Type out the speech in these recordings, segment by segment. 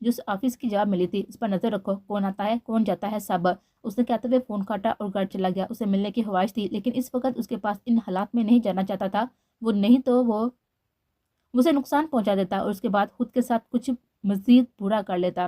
جو اس آفس کی جاب ملی تھی، اس پر نظر رکھو، کون آتا ہے کون جاتا ہے سب۔ اس نے کہتے ہوئے فون کاٹا اور گھر چلا گیا۔ اسے ملنے کی خواہش تھی لیکن اس وقت اس کے پاس ان حالات میں نہیں جانا چاہتا تھا، وہ نہیں تو وہ اسے نقصان پہنچا دیتا اور اس کے بعد خود کے ساتھ کچھ مزید برا کر لیتا۔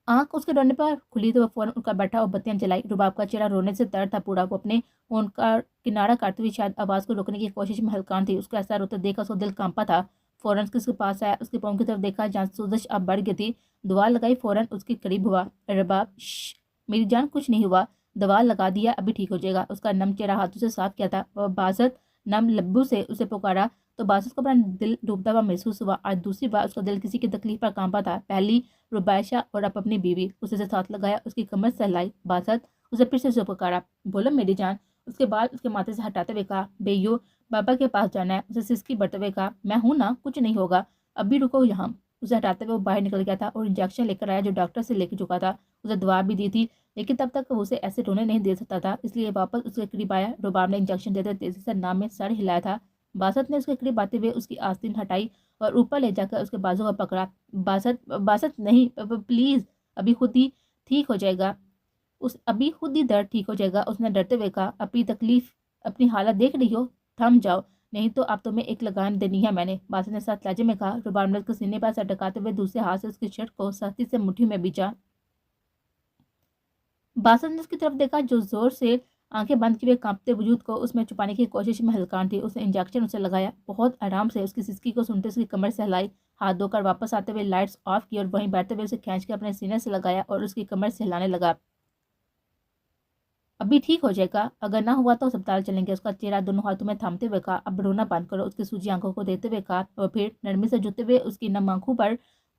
آنکھ اس کے ڈرنے پر کھلی تو وہ فوراً اٹھ کر بیٹھا اور بتیاں جلائی۔ رباب کا چہرہ رونے سے تر تھا پورا، وہ اپنے فون کا کنارہ کاٹتے ہوئی شاید آواز کو روکنے کی کوشش میں ہلکان تھی۔ اس کو ایسا روتے دیکھ کر اس کا دل کانپا تھا۔ فوراً اس کے پاس آیا، اس کے پاؤں کی طرف دیکھا جہاں سوزش اب بڑھ گئی تھی، دعا لگائی، فوراً اس کے قریب ہوا۔ رباب شش، میری جان کچھ نہیں ہوا، دوا لگا دیا، ابھی ٹھیک ہو جائے گا۔ اس کا نم چہرہ ہاتھوں سے صاف کیا تھا، وہ باسط نم لبوں سے اسے پکارا تو باسط کو اپنا دل ڈوبتا ہوا محسوس ہوا۔ آج دوسری بار اس کا دل کسی کی تکلیف پر کانپا تھا، پہلی ربائشہ اور اب اپنی بیوی۔ اسے سے ساتھ لگایا، اس کی کمر سہلائی۔ باسط اسے پھر سے اسے پکارا، بولو میری جان۔ اس کے بعد اس کے ماتھے سے ہٹاتے ہوئے کہا، بیو بابا کے پاس جانا ہے۔ اسے سسکی بڑھتے ہوئے کہا، میں ہوں نا، کچھ نہیں ہوگا، ابھی رکو یہاں۔ اسے ہٹاتے ہوئے وہ باہر نکل گیا تھا اور انجیکشن لے کر آیا جو ڈاکٹر سے لے کے چکا تھا۔ اسے دوا بھی دی تھی لیکن تب تک وہ اسے ایسے رونے نہیں دے سکتا تھا، اس لیے واپس اس کے قریب آیا۔ رباب نے انجیکشن دیتے تیزی سے نام میں سر ہلایا تھا۔ باسط نے اس کے قریب آتے ہوئے اس کی آستین ہٹائی اور اوپر لے جا کر اس کے بازو کو پکڑا۔ باسط نہیں، پلیز، ابھی خود ہی ٹھیک ہو جائے گا، ابھی خود ہی درد ٹھیک ہو جائے گا۔ اس نے ڈرتے ہوئے کہا، اپنی تکلیف، اپنی حالت دیکھ رہی ہو، تھم جاؤ، نہیں تو اب تمہیں ایک لگان دینی ہے میں نے، باسط نے سخت لہجے میں کہا۔ رباب نے اس کے سینے پر سر ٹکاتے ہوئے دوسرے ہاتھ سے اس کی شرٹ کو سختی سے مٹھی میں بیچا۔ باسط نے اس کی طرف دیکھا جو زور سے آنکھیں بند کیے ہوئے کانپتے وجود کو اس میں چھپانے کی کوشش میں ہلکان تھی۔ اس نے انجیکشن اسے لگایا، بہت آرام سے اس کی سسکی کو سنتے اس کی کمر سہلائی، ہاتھ دھو کر واپس آتے ہوئے لائٹس آف کی اور وہیں بیٹھتے ہوئے اسے کھینچ کے اپنے سینے سے لگایا اور اس کی کمر سہلانے لگا۔ ابھی ٹھیک ہو جائے گا، اگر نہ ہوا تو اسپتال چلیں گے۔ اس کا چہرہ دونوں ہاتھوں میں تھامتے ہوئے کہا، اب رونا بند کرو۔ اس کی سوجی آنکھوں کو دیکھتے ہوئے کہا اور پھر نرمی سے جھکتے ہوئے اس کی نم آنکھوں پر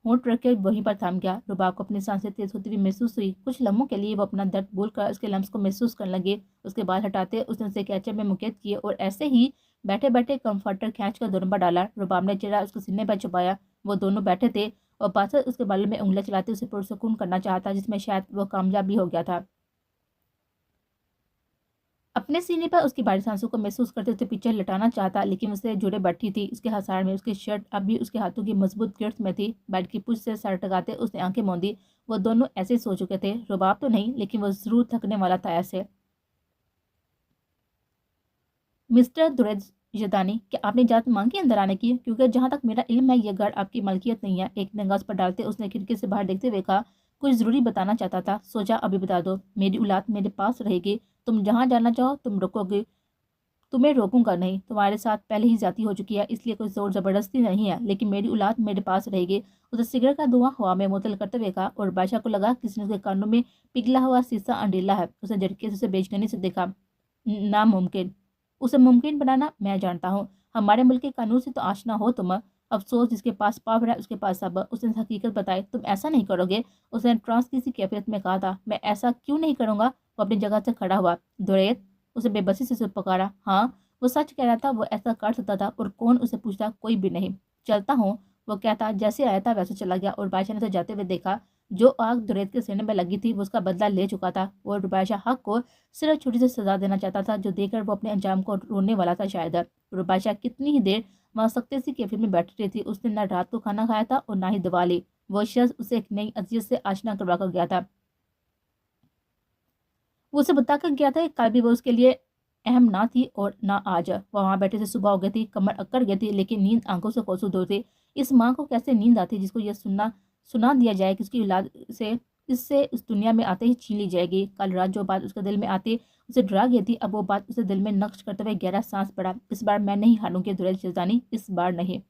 ہونٹ رکھ کے وہیں پر تھام گیا۔ رباب کو اپنی سانسیں تیز ہوتی ہوئی محسوس ہوئی، کچھ لمحوں کے لیے وہ اپنا درد بھول کر اس کے لمس کو محسوس کرنے لگے۔ اس کے بال ہٹاتے اس نے اسے کیچپ میں مقید کیے اور ایسے ہی بیٹھے بیٹھے کمفرٹر کھینچ کر دونوں پر ڈالا۔ رباب نے چہرہ اس کے سینے پر چھپایا، وہ دونوں بیٹھے تھے اور باسط اس کے بالوں میں انگلیاں چلاتے اسے پرسکون کرنا چاہتا، جس میں شاید وہ کامیاب بھی ہو گیا تھا۔ اپنے سینے پر اس کی بھاری سانسوں کو محسوس کرتے اسے پیچھے لٹانا چاہتا لیکن اسے جڑے بیٹھی تھی۔ اس کے ہتھیار میں اس کی شرٹ اب بھی اس کے ہاتھوں کی مضبوط گرفت میں تھی۔ بیڈ کی پشت سے سر ٹکاتے اس نے آنکھیں موندی۔ وہ دونوں ایسے سو چکے تھے، رباب تو نہیں لیکن وہ ضرور تھکنے والا تھا ایسے۔ مسٹر دریجدانی، کیا آپ نے اجازت مانگی اندر آنے کی؟ کیونکہ جہاں تک میرا علم ہے یہ گھر آپ کی ملکیت نہیں ہے۔ ایک نگاہ اس پر ڈالتے اس نے کھڑکی سے باہر دیکھتے ہوئے کہا، کچھ ضروری بتانا چاہتا تھا، سوچا ابھی بتا دو۔ میری اولاد میرے پاس رہے گی، تم جہاں جانا چاہو تم رکو گے، تمہیں روکوں گا نہیں، تمہارے ساتھ پہلے ہی زیادتی ہو چکی ہے اس لیے کوئی زور زبردستی نہیں ہے، لیکن میری اولاد میرے پاس رہے گی۔ اسے سگریٹ کا دھواں ہوا میں معطل کرتے ہوئے کہا اور بادشاہ کو لگا کسی نے اس کے کانوں میں پگھلا ہوا سیسا انڈیلا ہے۔ اس نے جھٹکے سے اسے بےچینی سے دیکھا، ناممکن، اسے ممکن بنانا میں جانتا ہوں، ہمارے ملک کے قانون سے تو آشنا ہو تم، افسوس جس کے پاس پاور ہے اس کے پاس سب۔ اس نے حقیقت بتائی، تم ایسا نہیں کرو گے۔ اس نے ٹرانس کی سی کیفیت میں کہا تھا، میں ایسا کیوں نہیں کروں گا؟ وہ اپنی جگہ سے کھڑا ہوا۔ دوریت، اسے بے بسی سے پکارا۔ ہاں، وہ سچ کہہ رہا تھا، وہ ایسا کر سکتا تھا اور کون اسے پوچھتا؟ کوئی بھی نہیں۔ چلتا ہوں، وہ کہتا، جیسے آیا تھا ویسے چلا گیا اور بادشاہ نے اسے جاتے ہوئے دیکھا۔ جو آگ دوریت کے سینے میں لگی تھی وہ اس کا بدلہ لے چکا تھا۔ وہ بادشاہ حق کو صرف چھوٹی سی سزا دینا چاہتا تھا جو دے کر وہ اپنے انجام کو رونے والا تھا شاید۔ بادشاہ کتنی ہی دیر وہاں سختے سی کیفیت میں بیٹھی رہی تھی، اس نے نہ رات کو کھانا کھایا تھا اور نہ ہی دوا لی۔ وہ شخص اسے ایک نئی اذیت سے آشنا کروا کر گیا تھا۔ وہ اسے بتا کر گیا تھا کہ کل بھی وہ اس کے لیے اہم نہ تھی اور نہ آج۔ وہ وہاں بیٹھے سے صبح ہو گئی تھی، کمر اکڑ گئی تھی لیکن نیند آنکھوں سے کوسوں دور تھی۔ اس ماں کو کیسے نیند آتی جس کو یہ سنا دیا جائے کہ اس کی اولاد سے اس دنیا میں آتے ہی چھین لی جائے گی۔ کل رات جو بات اس کے دل میں آتی اسے ڈرا گئی تھی، اب وہ بات اسے دل میں نقش کرتے ہوئے گہرا سانس پڑا۔ اس بار میں نہیں ہاروں گی دریجدانی، اس بار نہیں۔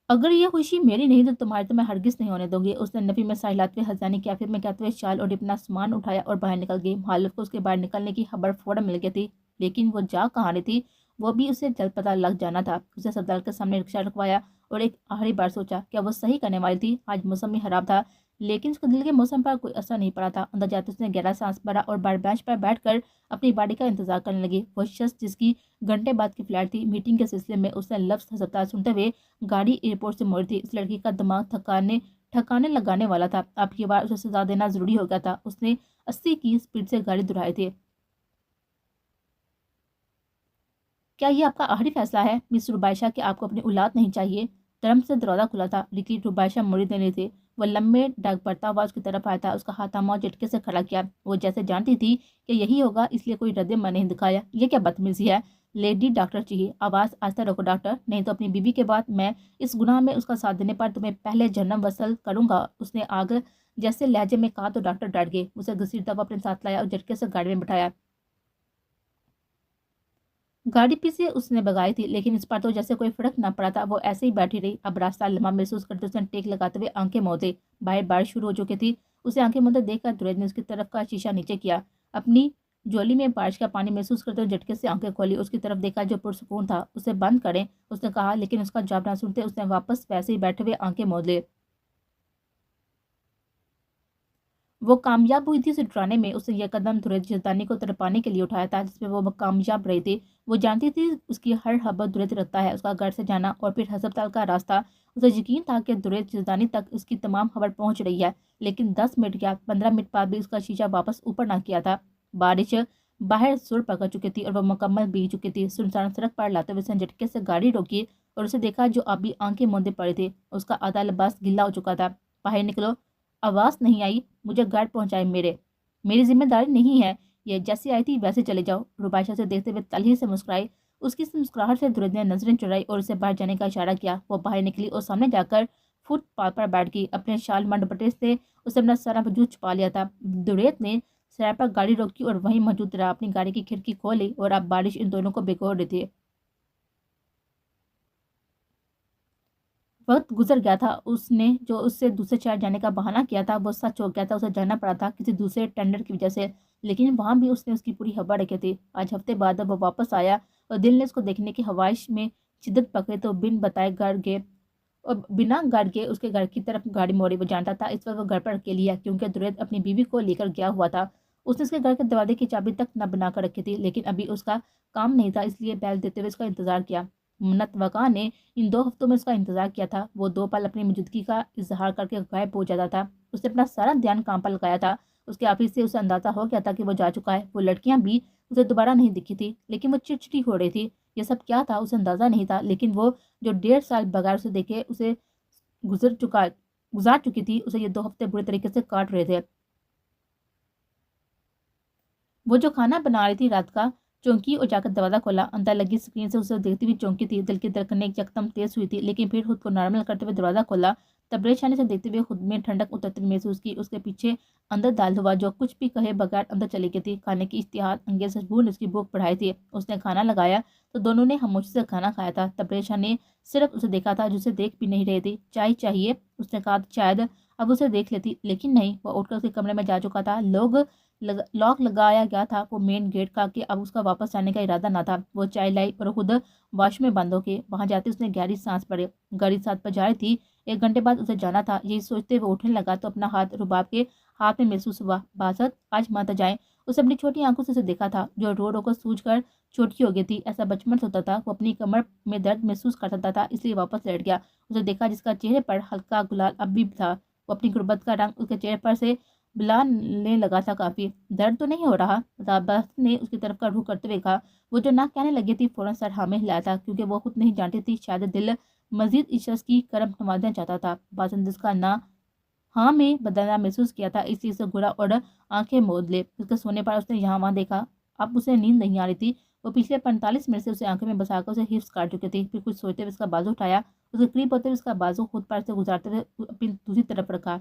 اگر یہ خوشی میری نہیں تو تمہاری تو میں ہرگز نہیں ہونے دوں گی۔ اس نے نفی میں ساحلات ہوئے ہنسانی کیفیت میں کہتے ہوئے شال اور اپنا سامان اٹھایا اور باہر نکل گئی۔ مخالف کو اس کے باہر نکلنے کی خبر فوراً مل گئی تھی لیکن وہ جا کہاں رہی تھی وہ بھی اسے جلد پتہ لگ جانا تھا۔ اسے اسپتال کے سامنے رکشہ رکوایا اور ایک آخری بار سوچا، کیا وہ صحیح کرنے والی تھی؟ آج موسم بھی خراب تھا لیکن اس کے دل کے موسم پر کوئی اثر نہیں پڑا تھا۔ اندر جاتے اس نے گہرا سانس بھرا اور بار بینچ پر بیٹھ کر اپنی باری کا انتظار کرنے لگی۔ وہ شخص جس کی گھنٹے بعد کی فلائٹ تھی، میٹنگ کے سلسلے میں اس نے لفظ ہسپتال سنتے ہوئے گاڑی ایئرپورٹ سے موڑی تھی۔ اس لڑکی کا دماغ ٹھکانے لگانے والا تھا، اب کی بار اسے سزا دینا ضروری ہو گیا تھا۔ اس نے 80 کی سپیڈ سے گاڑی دہرائی تھی۔ کیا یہ آپ کا آخری فیصلہ ہے مس ربائشہ کہ آپ کو اپنی اولاد نہیں چاہیے؟ دھرم سے دروازہ کھلا تھا لیکن ربائشہ مڑی دے رہی تھی۔ وہ لمبے ڈاک بڑھتا ہوا اس کی طرف آیا تھا، اس کا ہاتھ تھاما اور جھٹکے سے کھڑا کیا۔ وہ جیسے جانتی تھی کہ یہی ہوگا، اس لیے کوئی رد عمل نہیں دکھایا۔ یہ کیا بدتمیزی ہے؟ لیڈی ڈاکٹر چاہیے، آواز آہستہ رکھو ڈاکٹر، نہیں تو اپنی بیوی کے بعد میں اس گناہ میں اس کا ساتھ دینے پر تمہیں پہلے جہنم وصل کروں گا۔ اس نے آگ جیسے لہجے میں کہا تو ڈاکٹر ڈٹ گئے۔ اسے گھسیٹتا ہوا اپنے ساتھ لایا اور جھٹکے سے گاڑی میں بٹھایا۔ گاڑی پیچھے اس نے بگائی تھی لیکن اس پر تو جیسے کوئی فرق نہ پڑا تھا۔ وہ ایسے ہی بیٹھی رہی۔ اب راستہ لمبا محسوس کرتے اس نے ٹیک لگاتے ہوئے آنکھیں موندے۔ باہر بارش شروع ہو چکی تھی۔ اسے آنکھیں موندے دیکھ کر درید نے اس کی طرف کا شیشہ نیچے کیا۔ اپنی جولی میں بارش کا پانی محسوس کرتے ہوئے جھٹکے سے آنکھیں کھولی۔ اس کی طرف دیکھا جو پرسکون تھا۔ اسے بند کریں اس نے کہا، لیکن اس کا جواب نہ سنتے اس نے واپس ویسے ہی بیٹھے ہوئے آنکھیں موند لی۔ وہ کامیاب ہوئی تھی اسے ڈرانے میں۔ اس نے یہ قدم درید جزدانی کو تڑپانے کے لیے اٹھایا تھا جس میں وہ کامیاب رہی تھی۔ وہ جانتی تھی اس کی ہر حرکت درید رکھتا ہے، اس کا گھر سے جانا اور پھر ہسپتال کا راستہ۔ اسے یقین تھا کہ درید جزدانی تک اس کی تمام خبر پہنچ رہی ہے، لیکن 10 منٹ کیا 15 منٹ بعد بھی اس کا شیشہ واپس اوپر نہ کیا تھا۔ بارش باہر سر پکڑ چکی تھی اور وہ مکمل بھیگ چکی تھی۔ سنسان سڑک پر لاتے ہوئے اس نے جھٹکے سے گاڑی روکی اور اسے دیکھا جو ابھی آنکھیں موندے پڑی تھی۔ اس کا آدھا لباس گیلا ہو چکا تھا۔ باہر نکلو، آواز نہیں آئی، مجھے گھر پہنچائے، میری ذمہ داری نہیں ہے یہ، جیسی آئی تھی ویسے چلے جاؤ۔ ربائشہ سے دیکھتے ہوئے تلخی سے مسکرائی۔ اس کی مسکراہٹ سے درید نے نظریں چرائی اور اسے باہر جانے کا اشارہ کیا۔ وہ باہر نکلی اور سامنے جا کر فٹ پاتھ پر بیٹھ گئی۔ اپنے شال منڈپٹے سے اسے اپنا سارا وجود چھپا لیا تھا۔ درید نے سڑک پر گاڑی روکی اور وہیں موجود رہا۔ اپنی گاڑی کی کھڑکی کھولی اور اب بارش ان دونوں کو بھگو رہی تھی۔ وقت گزر گیا تھا۔ اس نے جو اس سے دوسرے شہر جانے کا بہانہ کیا تھا وہ سچ ہو گیا تھا۔ اسے جانا پڑا تھا کسی دوسرے ٹینڈر کی وجہ سے، لیکن وہاں بھی اس نے اس کی پوری ہوا رکھی تھی۔ آج ہفتے بعد وہ واپس آیا اور دل نے اس کو دیکھنے کی خواہش میں شدت پکڑی تو بنا گھر گئے اس کے گھر کی طرف گاڑی موڑی۔ وہ جانتا تھا اس وقت وہ گھر پر اکیلی ہے کیونکہ درید اپنی بیوی کو لے کر گیا ہوا تھا۔ اس نے اس کے گھر کے دروازے کی چابی تک نہ بنا کر رکھی تھی، لیکن ابھی اس کا کام نہیں تھا، اس لیے بیل دیتے ہوئے اس کا انتظار کیا۔ منتوقع نے ان 2 ہفتوں میں اس کا انتظار کیا تھا۔ وہ 2 پل اپنی موجودگی کا اظہار کر کے غائب ہو جاتا تھا۔ اس نے اپنا سارا دھیان کام پر لگایا تھا۔ اس کے آفس سے اسے اندازہ ہو گیا تھا کہ وہ جا چکا ہے۔ وہ لڑکیاں بھی اسے دوبارہ نہیں دکھی تھی، لیکن وہ چڑچڑی ہو رہی تھی۔ یہ سب کیا تھا اسے اندازہ نہیں تھا، لیکن وہ جو 1.5 سال بغیر اسے دیکھے اسے گزار چکی تھی، اسے یہ 2 ہفتے برے طریقے سے کاٹ رہے تھے۔ وہ جو کھانا بنا رہی تھی رات کا، چونکی اور جا کر دروازہ کھولا۔ اندر لگی اسکرین سے اسے دیکھتی ہوئی چونکی تھی۔ دل کی دھڑکنیں یکدم تیز ہوئی تھی، لیکن پھر خود کو نارمل کرتے ہوئے دروازہ کھولا۔ تبریز شانے سے دیکھتے ہوئے خود میں ٹھنڈک اترتی محسوس کی۔ اس کے پیچھے اندر دال ہوا جو کچھ بھی کہے بغیر اندر چلی گئی تھی۔ کھانے کی اشتہا انگیز خوشبو نے اس کی بھوک بڑھائی تھی۔ اس نے کھانا لگایا تو دونوں نے خاموشی سے کھانا کھایا تھا۔ تبریز شاہ نے صرف اسے دیکھا تھا جو اسے دیکھ بھی نہیں رہی تھی۔ چائے چاہیے اس نے کہا، شاید اب اسے دیکھ لیتی، لیکن نہیں، وہ اٹھ کر اس کے کمرے میں جا چکا تھا۔ لاک لگایا گیا تھا۔ وہ مین گیٹ کا کہ اب اس کا واپس جانے کا ارادہ نہ تھا۔ وہ چائے لائی اور خود واش میں بند ہو کے وہاں جاتے اس نے گہری سانس پڑی۔ گاڑی 7 بج رہی تھی، 1 گھنٹے بعد اسے جانا تھا۔ یہی سوچتے وہ اٹھنے لگا تو اپنا ہاتھ رباب کے ہاتھ میں محسوس ہوا۔ باسط آج مت جائیں۔ اسے اپنی چھوٹی آنکھوں سے اسے دیکھا تھا جو رو رو کر سوج کر چھوٹی ہو گئی تھی۔ ایسا بچپن سے ہوتا تھا۔ وہ اپنی کمر میں درد محسوس کرتا تھا، اس لیے واپس لیٹ گیا۔ اسے دیکھا جس کا چہرے پر ہلکا گلال اب بھی تھا۔ وہ اپنی غربت کا رنگ اس کے چہرے پر سے بلانے لگا تھا۔ کافی درد تو نہیں ہو رہا؟ باسط نے اس کی طرف کا رخ کرتے ہوئے کہا۔ وہ جو نہ کہنے لگی تھی فوراً سر ہاں میں ہلایا تھا کیونکہ وہ خود نہیں جانتی تھی، شاید دل مزید اس شخص کی کرم نوازیاں چاہتا تھا۔ باسط نے اس کا نہ ہاں میں بدلنا محسوس کیا تھا، اس لیے اسے گھورا اور آنکھیں موند لے۔ اس کے سونے پر اس نے یہاں وہاں دیکھا۔ اب اسے نیند نہیں آ رہی تھی۔ وہ پچھلے 45 منٹ سے اسے آنکھوں میں بسا کر اسے حفظ کاٹ چکی تھی۔ پھر کچھ سوچتے ہوئے اس کا بازو اٹھایا، اس کے قریب ہوتے ہوئے اس کا بازو خود پر سے گزارتے ہوئے اپنی دوسری طرف رکھا۔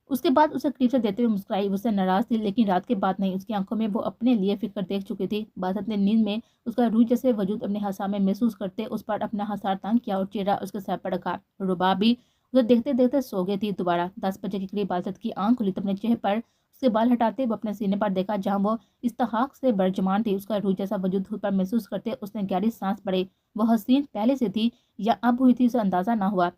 اس کے بعد اسے قریب سے دیتے ہوئے مسکرائی۔ وہ اس سے ناراض تھی لیکن رات کے بعد نہیں۔ اس کی آنکھوں میں وہ اپنے لیے فکر دیکھ چکی تھی۔ باسط نے نیند میں اس کا روح جیسے وجود اپنے حصہ میں محسوس کرتے اس پر اپنا ہثار تنگ کیا اور چہرہ اس کے سر پر رکھا۔ رباب بھی اسے دیکھتے دیکھتے سو گئی تھی۔ دوبارہ 10 بجے کے قریب باسط کی آنکھ کھلی تو اپنے چہرے پر اس کے بال ہٹاتے وہ اپنے سینے پر دیکھا جہاں وہ استحقاق سے برجمان تھی۔ اس کا روح جیسا وجود خود پر محسوس کرتے اس نے گہری سانس پڑی۔ وہ حسین پہلے سے تھی یا اب ہوئی تھی اسے اندازہ نہ ہوا۔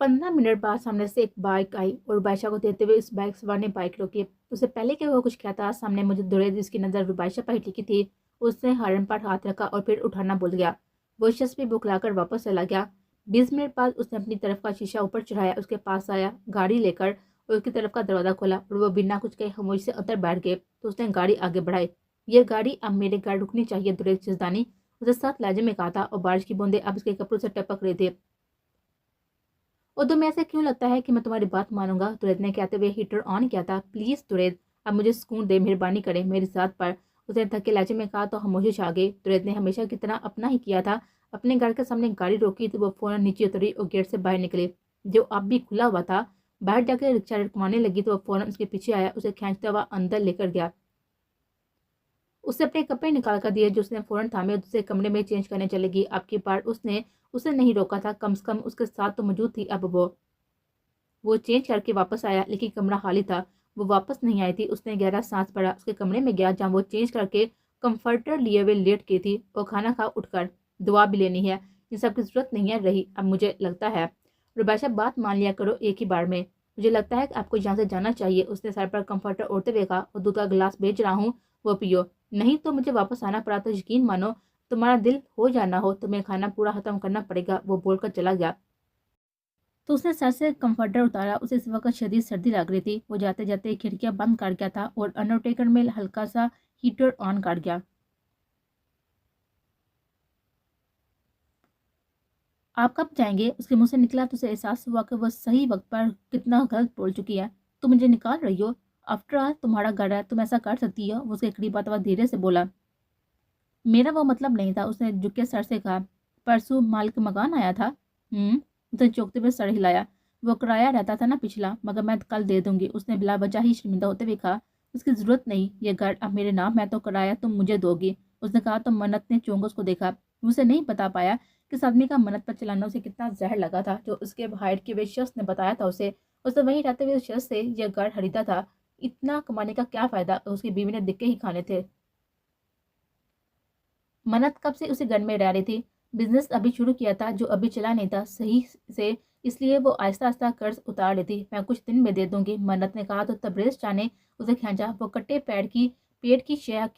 15 منٹ بعد سامنے سے ایک بائک آئی اور ربائشہ کو دیکھتے ہوئے اس بائک سوار نے بائک روکی۔ اسے پہلے کہ وہ کچھ کہتا سامنے مجھے درید جس کی نظر ربائشہ پر ٹکی تھی، اس نے ہارن پر ہاتھ رکھا اور پھر اٹھانا بھول گیا۔ وہ شخص بھی بکھلا کر واپس چلا گیا۔ 20 منٹ بعد اس نے اپنی طرف کا شیشہ اوپر چڑھایا، اس کے پاس آیا، گاڑی لے کر اور اس کی طرف کا دروازہ کھولا اور وہ بنا کچھ کہے خاموشی سے اندر بیٹھ گئے تو اس نے گاڑی آگے بڑھائی۔ یہ گاڑی اب میرے گھر رکنی چاہیے، دریت شزدانی اسے سخت لہجے میں کہا تھا، اور بارش کی بوندیں اب اس کے کپڑوں سے ٹپک رہے تھے۔ اور تمہیں ایسے کیوں لگتا ہے کہ میں تمہاری بات مانوں گا؟ دریت نے کہتے ہوئے ہیٹر آن کیا تھا۔ پلیز دریت، اب مجھے سکون دے، مہربانی کرے میری ذات پر، اس نے تھکے لہجے میں کہا تو خاموشی چھا گئی۔ دریت نے ہمیشہ کی طرح اپنا ہی کیا تھا، اپنے گھر کے سامنے گاڑی روکی تو وہ فوراً نیچے اتری اور گیٹ سے باہر نکلی، جو اب بھی کھلا ہوا تھا۔ باہر جا کے رکشہ رکوانے لگی تو وہ فوراً اس کے پیچھے آیا، اسے کھینچتا ہوا اندر لے کر گیا۔ اس سے اپنے کپڑے نکال کر دیے جو اس نے فوراً تھامے اور دوسرے کمرے میں چینج کرنے چلے گی۔ اب کی بار اس نے اسے نہیں روکا تھا، کم سے کم اس کے ساتھ تو موجود تھی۔ اب وہ چینج کر کے واپس آیا، لیکن کمرہ خالی تھا۔ وہ واپس نہیں آئی تھی۔ اس نے گہرا سانس پڑا، اس کے کمرے میں گیا جہاں وہ چینج کر کے کمفرٹر لیے ہوئے لیٹ گئی تھی، اور کھانا کھا اٹھ کر دعا بھی لینی ہے، ان سب کی ضرورت نہیں ہے رہی اب مجھے لگتا ہے۔ ربیشہ بات مان لیا کرو ایک ہی بار میں، مجھے لگتا ہے کہ آپ کو یہاں سے جانا چاہیے، اس نے سر پر کمفرٹر اوڑھتے ہوئے کہا، اور دودھ کا گلاس بھیج رہا ہوں، وہ پیو، نہیں تو مجھے واپس آنا پڑا تو یقین مانو تمہارا دل ہو یا نہ ہو تمہیں کھانا پورا ختم کرنا پڑے گا، وہ بول کر چلا گیا۔ تو اس نے سر سے کمفرٹر اتارا، اسے اس وقت شدید سردی لگ رہی تھی۔ وہ جاتے جاتے کھڑکیاں بند کر گیا تھا اور انڈرٹیکر میں ہلکا سا ہیٹر آن کر گیا۔ آپ کب جائیں گے؟ اس کے منہ سے نکلا تو اسے احساس ہوا کہ وہ صحیح وقت پر کتنا غلط بول چکی ہے۔ تم مجھے نکال رہی ہو؟ آفٹر آل تمہارا گھر ہے، تم ایسا کر سکتی ہو، وہ اس کے قریب آتا ہوا دھیرے سے بولا۔ میرا وہ مطلب نہیں تھا، اس نے جھکے سر سے کہا۔ پرسوں مالک مکان آیا تھا؟ اس نے چوکتے ہوئے سر ہلایا۔ وہ کرایہ رہتا تھا نا پچھلا، مگر میں کل دے دوں گی، اس نے بلا وجہ ہی شرمندہ ہوتے ہوئے کہا۔ اس کی ضرورت نہیں، یہ گھر اب میرے نام ہے تو کرایہ تم مجھے دو گی، اس نے کہا تو منت نے چونک اس کو دیکھا۔ اسے نہیں بتا پایا کہ اس آدمی کا منت پر چلانا اسے کتنا زہر لگا تھا جو اس کے ہائر کے ہوئے شخص نے بتایا تھا اسے۔ اس نے وہیں رہتے ہوئے اس شخص سے یہ گھر خریدا تھا، اتنا کمانے کا کیا فائدہ، اس کی بیوی نے دکے ہی کھانے تھے۔ منت کب سے اسی گھر میں رہ رہی تھی، بزنس ابھی شروع کیا تھا جو ابھی چلا نہیں تھا صحیح سے، اس لیے وہ آہستہ آہستہ قرض اتار لیتی۔ میں کچھ دن میں دے دوں گی، منت نے کہا تو تبریز شاہ نے اسے کھینچا۔ وہ کٹے پیڑ کی شاخ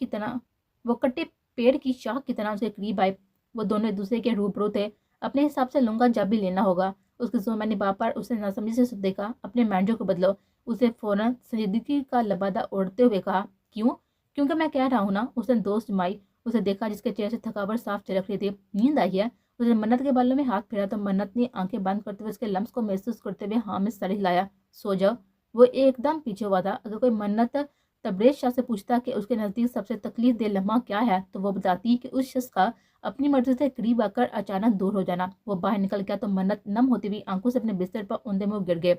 کی طرح اس کے قریب آئے۔ وہ دونوں ایک دوسرے کے روبرو تھے۔ اپنے حساب سے لوں گا جب بھی لینا ہوگا، اس کے زور میں نباہ پر اس نے ناسمجھی سے دیکھا۔ اپنے مینجو کو بدلو، اسے فوراً سنجیدگی کا لبادہ اوڑھتے ہوئے کہا۔ کیوں؟ کیونکہ میں کہہ رہا ہوں نا، اس نے دوست جمائی۔ اسے دیکھا جس کے چہرے سے تھکاوٹ صاف جھلک رہی تھی۔ نیند آئی ہے؟ اس نے منت کے بالوں میں ہاتھ پھیرا تو منت نے آنکھیں بند کرتے ہوئے اس کے لمس کو محسوس کرتے ہوئے ہاں میں سر ہلایا۔ سو جاؤ۔ وہ ایک دم پیچھے ہوا تھا۔ اگر کوئی منت تبریز شاہ سے پوچھتا کہ اس کے نزدیک سب سے تکلیف دہ لمحہ کیا ہے تو وہ بتاتی کہ اس شخص کا اپنی مرضی سے قریب آ کر اچانک دور ہو جانا۔ وہ باہر نکل گیا تو منت نم ہوتی ہوئی آنکھوں سے اپنے بستر پر اوندے منہ گر گئے۔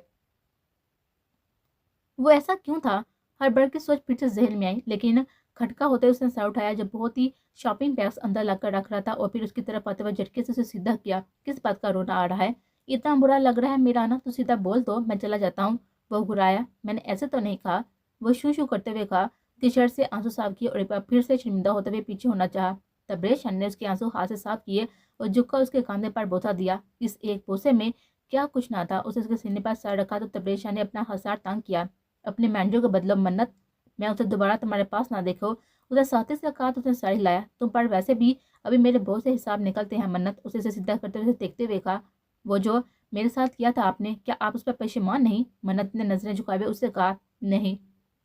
وہ ایسا کیوں تھا؟ ہر بار کی سوچ پھر سے ذہن میں آئی، لیکن کھٹکا ہوتے اس نے سر اٹھایا جو بہت ہی شاپنگ بیگز اندر لا کر رکھ رہا تھا، اور پھر اس کی طرف آتے ہوئے جھٹکے سے اسے سیدھا کیا۔ کس بات کا رونا آ رہا ہے؟ اتنا برا لگ رہا ہے میرا آنا تو سیدھا بول دو، میں چلا جاتا ہوں۔ وہ گھرایا۔ میں نے ایسے تو نہیں کہا، وہ شو شو کرتے ہوئے کہا۔ ٹی شرٹ سے آنسو صاف کیے اور ایک بار پھر سے شرمندہ ہوتے ہوئے پیچھے ہونا چاہا۔ تبریز شاہ نے اس کے آنسو ہاتھ سے صاف کیے اور جھک کر اس کے کاندھے پر بوسہ دیا۔ اس ایک بوسے میں کیا کچھ نہ تھا۔ اسے اس کے سینے پر سر رکھا تو تبریز شاہ نے اپنا ہثار تنگ کیا۔ اپنے مینجو کو بدلو منت، میں اسے دوبارہ تمہارے پاس نہ دیکھو، اسے ساتھی سے کہا تو اس نے سر ہلایا۔ تم پر ویسے بھی ابھی میرے بہت سے حساب نکلتے ہیں منت، اسے سیدھا کرتے ہوئے دیکھتے ہوئے کہا۔ وہ جو میرے ساتھ کیا تھا آپ نے، کیا آپ اس پر پشیمان نہیں؟ منت نے نظریں جھکائے ہوئے اس سے کہا۔ نہیں۔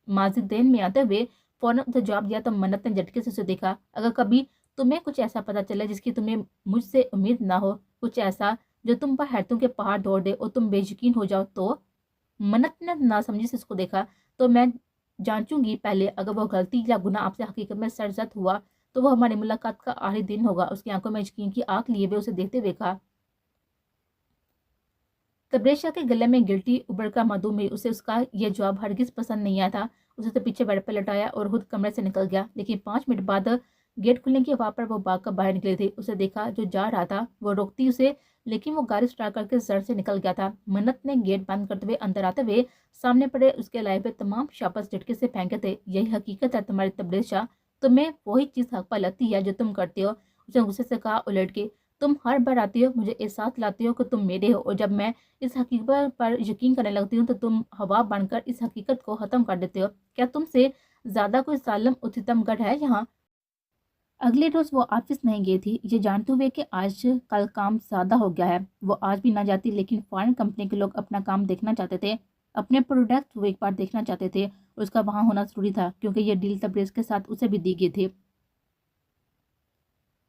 ماضی دین میں آتے ہوئے فوراً اسے جواب دیا تو منت نے جھٹکے سے اسے دیکھا۔ اگر کبھی تمہیں کچھ ایسا پتہ چلے جس کی تمہیں مجھ سے امید نہ ہو، کچھ ایسا جو تم پر حیرتوں کے پہاڑ دوڑ دے اور تم بے یقین ہو جاؤ تو؟ منت نے ناسمجھی سے اس کو دیکھا۔ تو میں جانچوں گی پہلے، اگر وہ غلطی یا گناہ آپ سے حقیقت میں سرزد ہوا تو وہ ہماری ملاقات کا آخری دن ہوگا۔ اس کی آنکھوں میں یقین کی آنکھ لیے ہوئے اسے دیکھتے ہوئے کہا۔ تبریز شاہ کے گلے میں گلٹی ابھر کر معدوم ہوئی۔ اسے اس کا یہ جواب ہرگز پسند نہیں آیا تھا۔ اسے تو پیچھے بیڈ پر لٹایا اور خود کمرے سے نکل گیا، لیکن 5 منٹ بعد گیٹ کھلنے کی آواز پر وہ بھاگ کر باہر نکلی تھی۔ اسے دیکھا جو جا رہا تھا، وہ روکتی اسے، لیکن وہ گاڑی سٹارٹ کر کے زر سے نکل گیا تھا۔ منت نے گیٹ بند کرتے ہوئے اندر آتے ہوئے سامنے پڑے اس کے لائے ہوئے تمام شاپس جھٹکے سے پھینکے تھے۔ یہی حقیقت ہے تمہاری تبریز شاہ، تمہیں وہی چیز حق پر لگتی ہے جو تم کرتے ہو، اس نے غصے سے کہا الٹ کے۔ تم ہر بار آتی ہو، مجھے احساس لاتی ہو کہ تم میرے ہو، اور جب میں اس حقیقت پر یقین کرنے لگتی ہوں تو تم ہوا بن کر اس حقیقت کو ختم کر دیتے ہو۔ کیا تم سے زیادہ کوئی ظالم اور ستم گر ہے یہاں؟ اگلے روز وہ آفس نہیں گئی تھی، یہ جانتے ہوئے کہ آج کل کام زیادہ ہو گیا ہے۔ وہ آج بھی نہ جاتی، لیکن فارن کمپنی کے لوگ اپنا کام دیکھنا چاہتے تھے۔ اپنے پروڈکٹ وہ ایک بار دیکھنا چاہتے تھے اور اس کا وہاں ہونا ضروری تھا کیونکہ یہ ڈیل تبریز کے ساتھ اسے بھی دی گئی تھی۔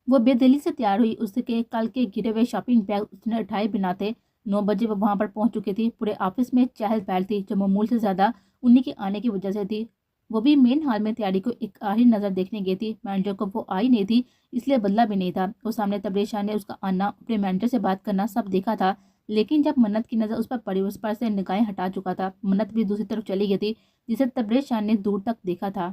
وہ بے دلی سے تیار ہوئی، اس کے کل کے گرے ہوئے شاپنگ بیگ اس نے اٹھائے بنا تھے۔ 9 بجے وہ وہاں پر پہنچ چکی تھی۔ پورے آفس میں چہل پہل تھی جو معمول سے زیادہ انہی کے آنے کی وجہ سے تھی۔ وہ بھی مین ہال میں تیاری کو ایک آخری نظر دیکھنے گئی تھی۔ مینیجر کو وہ آئی نہیں تھی اس لیے بدلہ بھی نہیں تھا۔ وہ سامنے تبریز شاہ نے اس کا آنا، اپنے مینیجر سے بات کرنا سب دیکھا تھا، لیکن جب منت کی نظر اس پر پڑی اس پر سے نگاہیں ہٹا چکا تھا۔ منت بھی دوسری طرف چلی گئی تھی جسے تبریز شاہ نے دور تک دیکھا تھا۔